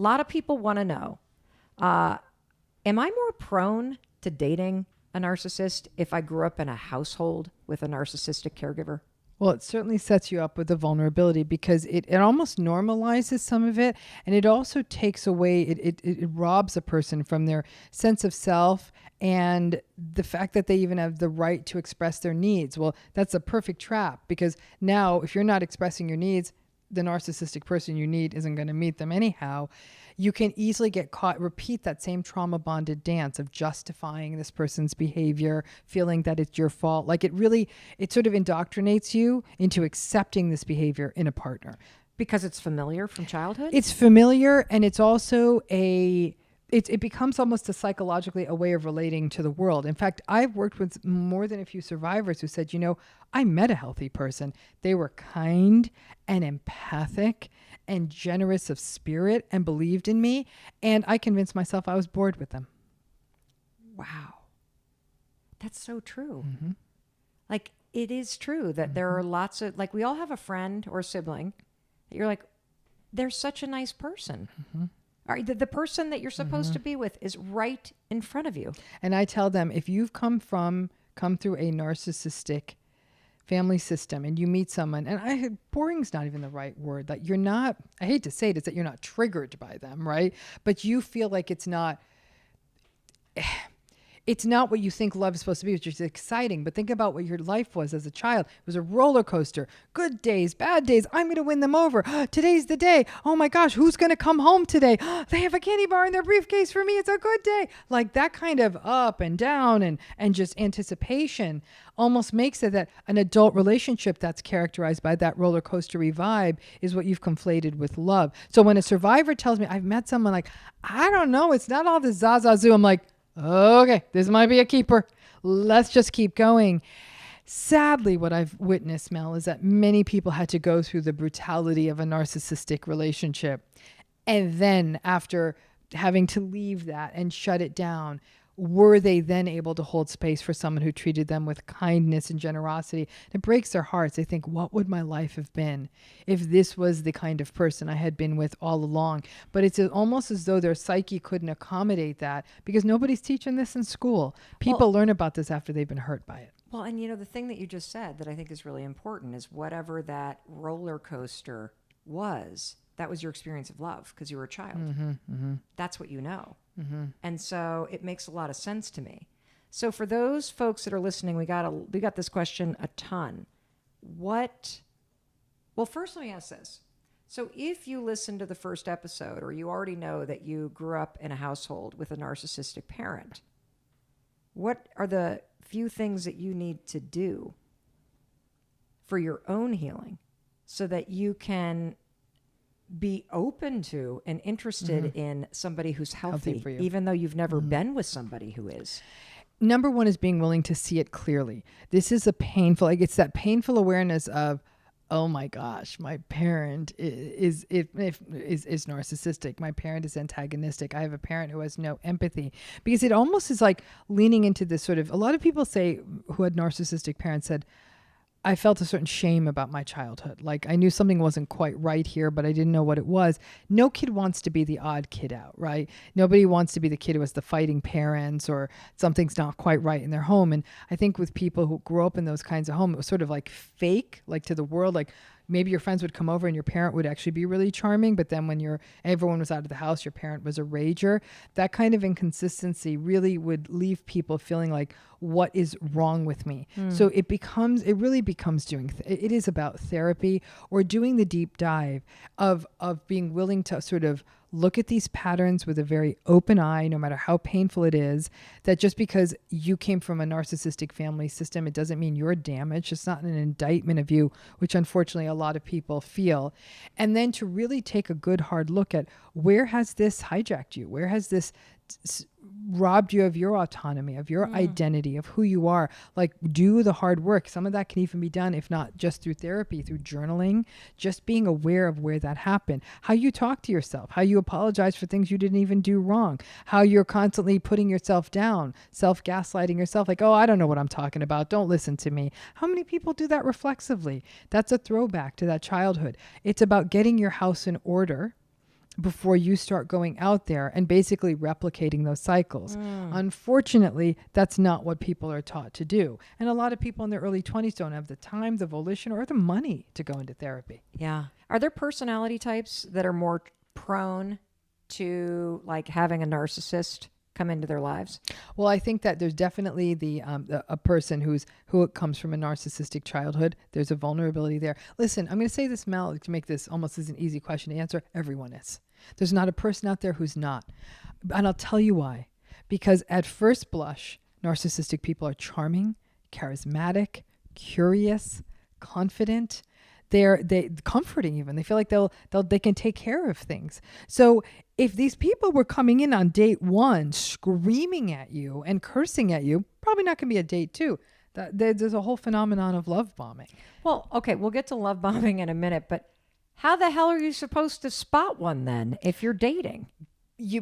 A lot of people want to know, am I more prone to dating a narcissist if I grew up in a household with a narcissistic caregiver? Well, it certainly sets you up with a vulnerability because it almost normalizes some of it. And it also takes away, it robs a person from their sense of self and the fact that they even have the right to express their needs. Well, that's a perfect trap because now if you're not expressing your needs, the narcissistic person you need isn't going to meet them anyhow. You can easily get caught, repeat that same trauma bonded dance of justifying this person's behavior, feeling that it's your fault. Like it sort of indoctrinates you into accepting this behavior in a partner. Because it's familiar from childhood? It's familiar, and it's also it becomes almost psychologically a way of relating to the world. In fact, I've worked with more than a few survivors who said, I met a healthy person. They were kind and empathic and generous of spirit and believed in me. And I convinced myself I was bored with them. Wow. That's so true. Mm-hmm. Like, it is true that there are lots of, like, we all have a friend or a sibling that you're like, they're such a nice person. Mm-hmm. The person that you're supposed to be with is right in front of you. And I tell them, if you've come through a narcissistic family system and you meet someone, and boring's not even the right word, that you're not, I hate to say it, is that you're not triggered by them, right? But you feel like it's not what you think love is supposed to be, which is exciting. But think about what your life was as a child. It was a roller coaster. Good days, bad days. I'm going to win them over. Today's the day. Oh my gosh, who's going to come home today? They have a candy bar in their briefcase for me. It's a good day. Like that kind of up and down and just anticipation almost makes it that an adult relationship that's characterized by that roller coastery vibe is what you've conflated with love. So when a survivor tells me, I've met someone like, I don't know, it's not all the zazazoo. I'm like, okay, this might be a keeper. Let's just keep going. Sadly, what I've witnessed, Mel, is that many people had to go through the brutality of a narcissistic relationship. And then after having to leave that and shut it down, were they then able to hold space for someone who treated them with kindness and generosity? It breaks their hearts. They think, what would my life have been if this was the kind of person I had been with all along? But it's almost as though their psyche couldn't accommodate that because nobody's teaching this in school. People learn about this after they've been hurt by it. Well, and the thing that you just said that I think is really important is whatever that roller coaster was, that was your experience of love because you were a child. Mm-hmm, mm-hmm. That's what you know. Mm-hmm. And so it makes a lot of sense to me. So for those folks that are listening, we got this question a ton. Well, first let me ask this. So if you listen to the first episode or you already know that you grew up in a household with a narcissistic parent, what are the few things that you need to do for your own healing so that you can be open to and interested in somebody who's healthy for you, even though you've never been with somebody who is? Number one is being willing to see it clearly. This is it's that painful awareness of, oh my gosh, my parent is narcissistic. My parent is antagonistic. I have a parent who has no empathy. Because it almost is like leaning into this sort of, a lot of people say who had narcissistic parents said, I felt a certain shame about my childhood. Like I knew something wasn't quite right here, but I didn't know what it was. No kid wants to be the odd kid out, right? Nobody wants to be the kid who has the fighting parents or something's not quite right in their home. And I think with people who grew up in those kinds of homes, it was sort of like fake, like to the world, like maybe your friends would come over and your parent would actually be really charming. But then when everyone was out of the house, your parent was a rager. That kind of inconsistency really would leave people feeling like, what is wrong with me? So it really becomes it is about therapy or doing the deep dive of being willing to sort of look at these patterns with a very open eye, no matter how painful it is, that just because you came from a narcissistic family system, it doesn't mean you're damaged. It's not an indictment of you, which unfortunately a lot of people feel. And then to really take a good hard look at where has this hijacked you? Where has this robbed you of your autonomy, of your identity, of who you are? Like, do the hard work. Some of that can even be done, if not just through therapy, through journaling, just being aware of where that happened, how you talk to yourself, how you apologize for things you didn't even do wrong, how you're constantly putting yourself down, self-gaslighting yourself, like, oh, I don't know what I'm talking about. Don't listen to me. How many people do that reflexively? That's a throwback to that childhood. It's about getting your house in order before you start going out there and basically replicating those cycles. Unfortunately, that's not what people are taught to do. And a lot of people in their early 20s don't have the time, the volition, or the money to go into therapy. Yeah. Are there personality types that are more prone to like having a narcissist come into their lives? Well, I think that there's definitely a person who comes from a narcissistic childhood. There's a vulnerability there. Listen, I'm going to say this, Mel, to make this almost as an easy question to answer. Everyone is. There's not a person out there who's not. And I'll tell you why. Because at first blush, narcissistic people are charming, charismatic, curious, confident. They comforting even. They feel like they can take care of things. So if these people were coming in on date one, screaming at you and cursing at you, probably not going to be a date two. There's a whole phenomenon of love bombing. Well, okay, we'll get to love bombing in a minute, but how the hell are you supposed to spot one then if you're dating?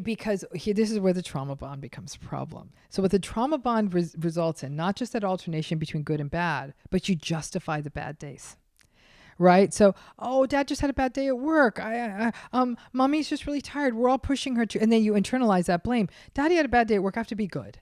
Because this is where the trauma bond becomes a problem. So what the trauma bond results in, not just that alternation between good and bad, but you justify the bad days. Right? So, oh, dad just had a bad day at work. Mommy's just really tired. We're all pushing her to, and then you internalize that blame. Daddy had a bad day at work. I have to be good.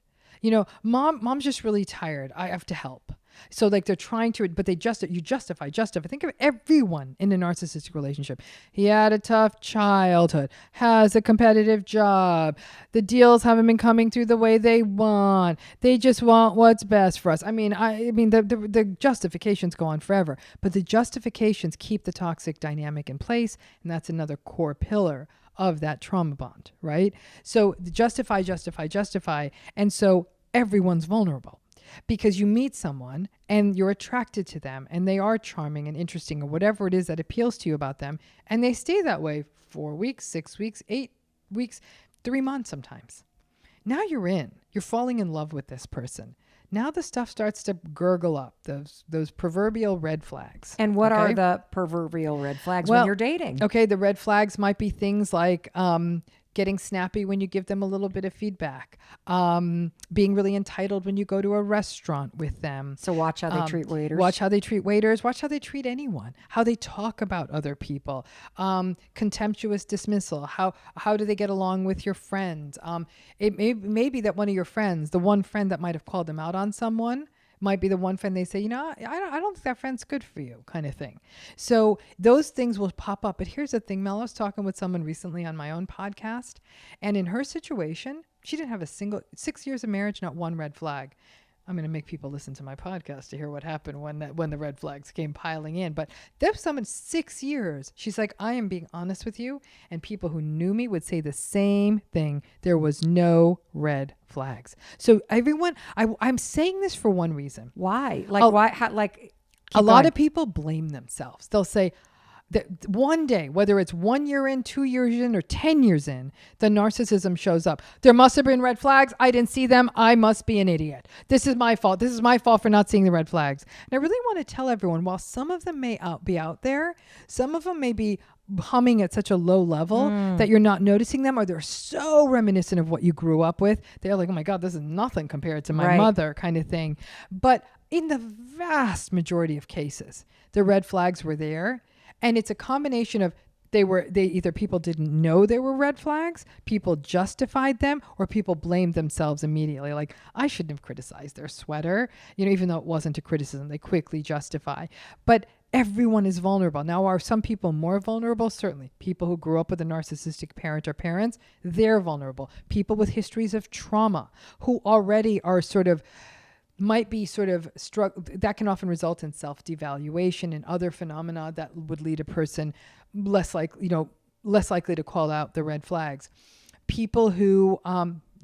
Mom's just really tired. I have to help. So like they're trying to, but you justify. Think of everyone in a narcissistic relationship. He had a tough childhood, has a competitive job. The deals haven't been coming through the way they want. They just want what's best for us. I mean, the justifications go on forever, but the justifications keep the toxic dynamic in place. And that's another core pillar of that trauma bond, right? So justify. And so everyone's vulnerable. Because you meet someone and you're attracted to them and they are charming and interesting or whatever it is that appeals to you about them. And they stay that way 4 weeks, 6 weeks, 8 weeks, 3 months sometimes. Now you're falling in love with this person. Now the stuff starts to gurgle up, those proverbial red flags. And what are the proverbial red flags when you're dating? Okay, the red flags might be things like getting snappy when you give them a little bit of feedback, being really entitled when you go to a restaurant with them. So watch how they treat waiters. Watch how they treat waiters. Watch how they treat anyone. How they talk about other people. Contemptuous dismissal. How do they get along with your friends? It may be that one of your friends, the one friend that might have called them out on someone, might be the one friend they say, I don't think that friend's good for you, kind of thing. So those things will pop up. But here's the thing, Mel, I was talking with someone recently on my own podcast, and in her situation, she didn't have 6 years of marriage, not one red flag. I'm going to make people listen to my podcast to hear what happened when the red flags came piling in. But there's someone 6 years. She's like, I am being honest with you. And people who knew me would say the same thing. There was no red flags. So everyone, I'm saying this for one reason. Why? Why? A lot of people blame themselves. They'll say, that one day, whether it's 1 year in, 2 years in, or 10 years in, the narcissism shows up. There must have been red flags. I didn't see them. I must be an idiot. This is my fault. This is my fault for not seeing the red flags. And I really want to tell everyone, while some of them may be out there, some of them may be humming at such a low level that you're not noticing them, or they're so reminiscent of what you grew up with. They're like, oh my God, this is nothing compared to my mother, kind of thing. But in the vast majority of cases, the red flags were there. And it's a combination of either people didn't know there were red flags, people justified them, or people blamed themselves immediately. Like, I shouldn't have criticized their sweater, even though it wasn't a criticism, they quickly justify. But everyone is vulnerable. Now, are some people more vulnerable? Certainly. People who grew up with a narcissistic parent or parents, they're vulnerable. People with histories of trauma who already are might be that can often result in self-devaluation and other phenomena that would lead a person less likely to call out the red flags. People who,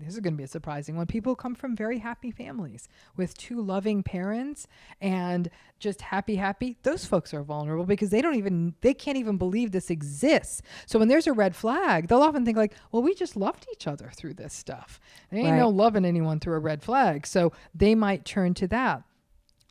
this is going to be a surprising one, people who come from very happy families with 2 loving parents and just happy, those folks are vulnerable because they can't even believe this exists. So when there's a red flag, they'll often think like, well, we just loved each other through this stuff. There ain't no loving anyone through a red flag. So they might turn to that.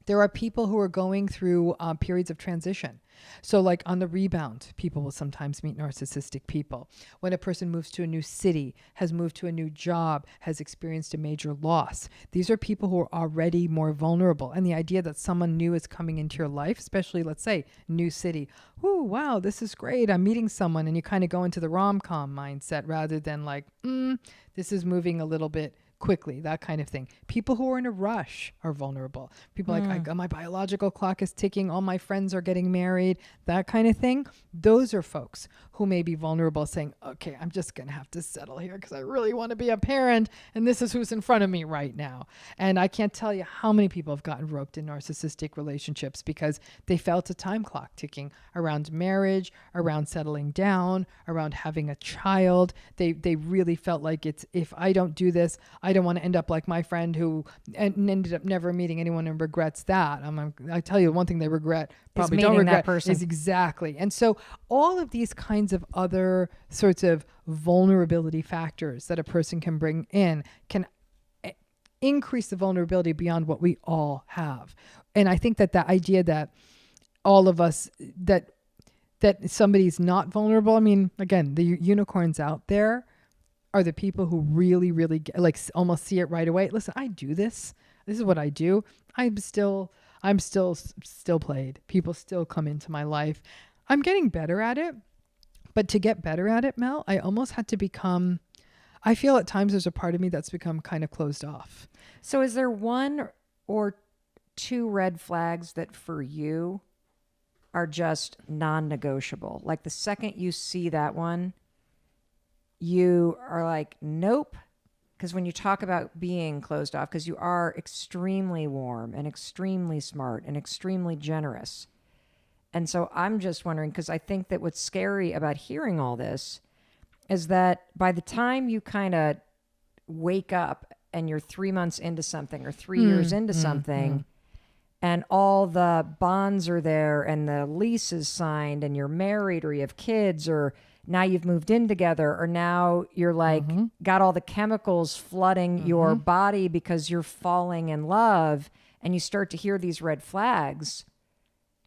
There are people who are going through periods of transition. So like on the rebound, people will sometimes meet narcissistic people. When a person moves to a new city, has moved to a new job, has experienced a major loss, these are people who are already more vulnerable. And the idea that someone new is coming into your life, especially let's say new city, ooh, wow, this is great, I'm meeting someone, and you kind of go into the rom-com mindset rather than like, this is moving a little bit quickly, that kind of thing. People who are in a rush are vulnerable. People like, my biological clock is ticking, all my friends are getting married, that kind of thing. Those are folks who may be vulnerable, saying, okay, I'm just going to have to settle here because I really want to be a parent, and this is who's in front of me right now. And I can't tell you how many people have gotten roped in narcissistic relationships because they felt a time clock ticking around marriage, around settling down, around having a child. They really felt like it's, if I don't do this, I don't want to end up like my friend who ended up never meeting anyone and regrets that. I tell you, one thing they regret, probably don't regret, that person. is exactly. And so all of these kinds of other sorts of vulnerability factors that a person can bring in can increase the vulnerability beyond what we all have. And I think that the idea that all of us, that somebody's not vulnerable, I mean, again, the unicorns out there are the people who really, really get, like almost see it right away. Listen, I do this. This is what I do. I'm still played. People still come into my life. I'm getting better at it. But to get better at it, Mel, I almost had to become, I feel at times there's a part of me that's become kind of closed off. So is there one or two red flags that for you are just non-negotiable? Like the second you see that one, you are like, nope. Because when you talk about being closed off, because you are extremely warm and extremely smart and extremely generous. And so I'm just wondering, because I think that what's scary about hearing all this is that by the time you kind of wake up and you're 3 months into something or 3 years into something, and all the bonds are there and the lease is signed and you're married or you have kids or now you've moved in together, or now you're like got all the chemicals flooding your body because you're falling in love, and you start to hear these red flags.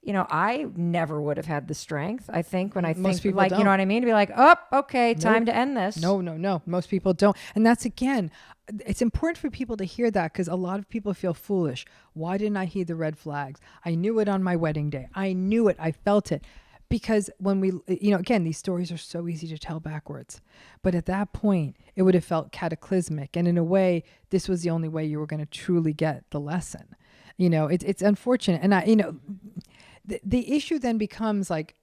You know, I never would have had the strength, I think, when I Most think people like, don't. you know what I mean? To be like, oh, okay, time to end this. No. Most people don't. And that's, again, it's important for people to hear that because a lot of people feel foolish. Why didn't I heed the red flags? I knew it on my wedding day. I knew it. I felt it. Because when we, you know, again, these stories are so easy to tell backwards. But at that point, it would have felt cataclysmic. And in a way, this was the only way you were going to truly get the lesson. You know, it's unfortunate. And the issue then becomes like,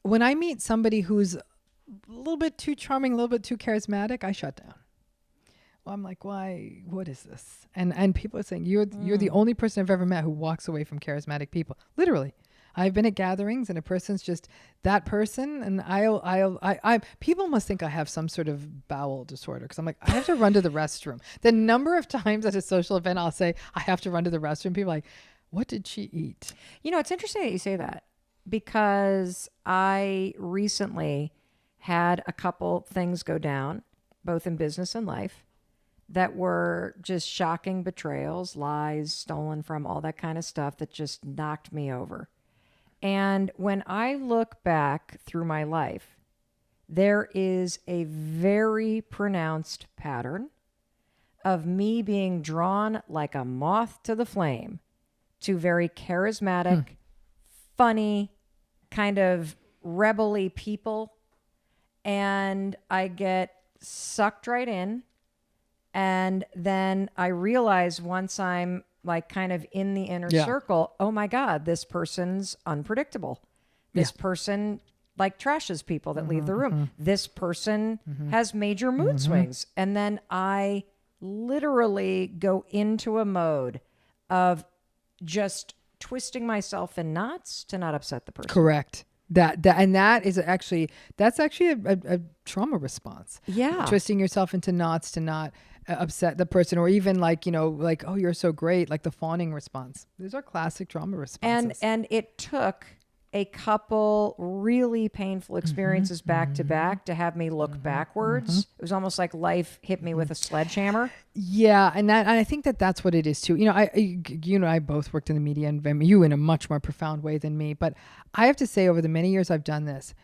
when I meet somebody who's a little bit too charming, a little bit too charismatic, I shut down. Well, I'm like, why? What is this? And people are saying, you're the only person I've ever met who walks away from charismatic people. Literally. I've been at gatherings and a person's just that person, and I people must think I have some sort of bowel disorder because I'm like, I have to run to the restroom. The number of times at a social event I'll say I have to run to the restroom, people are like, what did she eat? You know, it's interesting that you say that because I recently had a couple things go down, both in business and life, that were just shocking betrayals, lies, stolen from, all that kind of stuff that just knocked me over. And when I look back through my life, there is a very pronounced pattern of me being drawn like a moth to the flame to very charismatic, funny, kind of rebel-y people. And I get sucked right in. And then I realize once I'm like kind of in the inner circle, oh my God, this person's unpredictable. This person like trashes people that leave the room. This person has major mood swings. And then I literally go into a mode of just twisting myself in knots to not upset the person. Correct. That's actually a trauma response. Yeah. Twisting yourself into knots to not upset the person, or even like, you know, like, oh, you're so great, like the fawning response. These are classic trauma responses. And it took a couple really painful experiences back to back to have me look backwards. It was almost like life hit me with a sledgehammer. Yeah, and I think that that's what it is too. I both worked in the media, and you in a much more profound way than me. But I have to say, over the many years I've done this,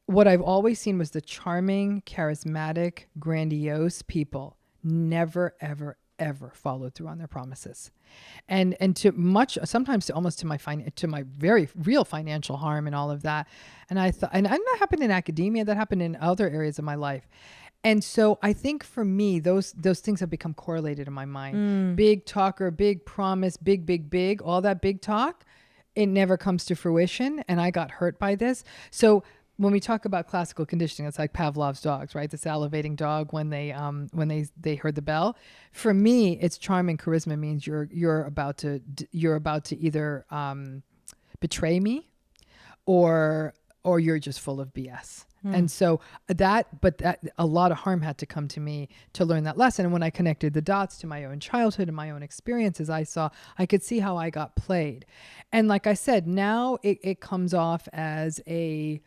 what I've always seen was the charming, charismatic, grandiose people never, ever, ever followed through on their promises, and sometimes almost to my very real financial harm and all of that. And I thought, and that happened in academia, that happened in other areas of my life. And so I think for me, those things have become correlated in my mind. Big talker, big promise, big, all that big talk, it never comes to fruition. And I got hurt by this. So when we talk about classical conditioning, it's like Pavlov's dogs, right? The salivating dog when they heard the bell. For me, it's charm and charisma means you're about to either betray me, or you're just full of BS. And so that a lot of harm had to come to me to learn that lesson. And when I connected the dots to my own childhood and my own experiences, I could see how I got played. And like I said, now it comes off as a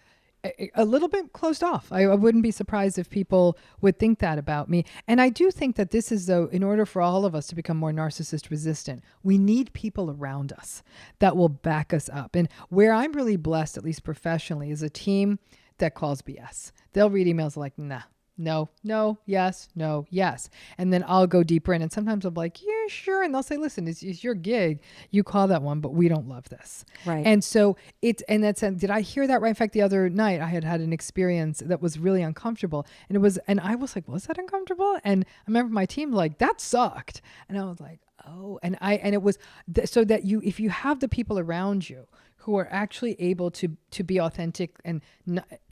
little bit closed off. I wouldn't be surprised if people would think that about me. And I do think that this is, though, in order for all of us to become more narcissist resistant, we need people around us that will back us up. And where I'm really blessed, at least professionally, is a team that calls BS. They'll read emails like, nah, no, yes, no, yes. And then I'll go deeper in. And sometimes I'll be like, yeah, sure. And they'll say, listen, it's your gig. You call that one, but we don't love this. Right. And so did I hear that right? In fact, the other night I had an experience that was really uncomfortable. And I was like, was that uncomfortable? And I remember my team like, that sucked. And I was like, oh, and it was so that if you have the people around you who are actually able to be authentic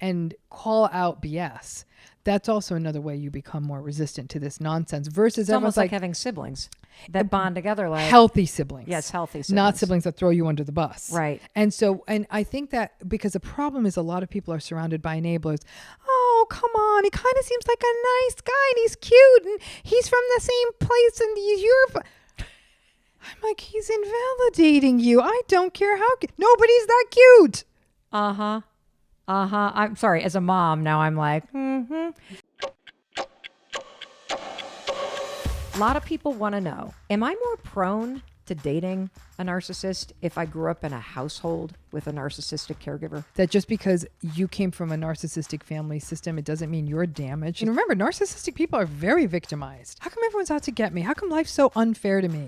and call out BS, that's also another way you become more resistant to this nonsense. Versus it's almost like having siblings that bond together, like healthy siblings. Yes, healthy siblings. Not siblings that throw you under the bus. Right. And I think that because the problem is a lot of people are surrounded by enablers. Oh, come on. He kind of seems like a nice guy and he's cute and he's from the same place and you're... I'm like, he's invalidating you. I don't care how nobody's that cute. I'm sorry. As a mom, now I'm like, A lot of people want to know, am I more prone to dating a narcissist if I grew up in a household with a narcissistic caregiver? That just because you came from a narcissistic family system, it doesn't mean you're damaged. And remember, narcissistic people are very victimized. How come everyone's out to get me? How come life's so unfair to me?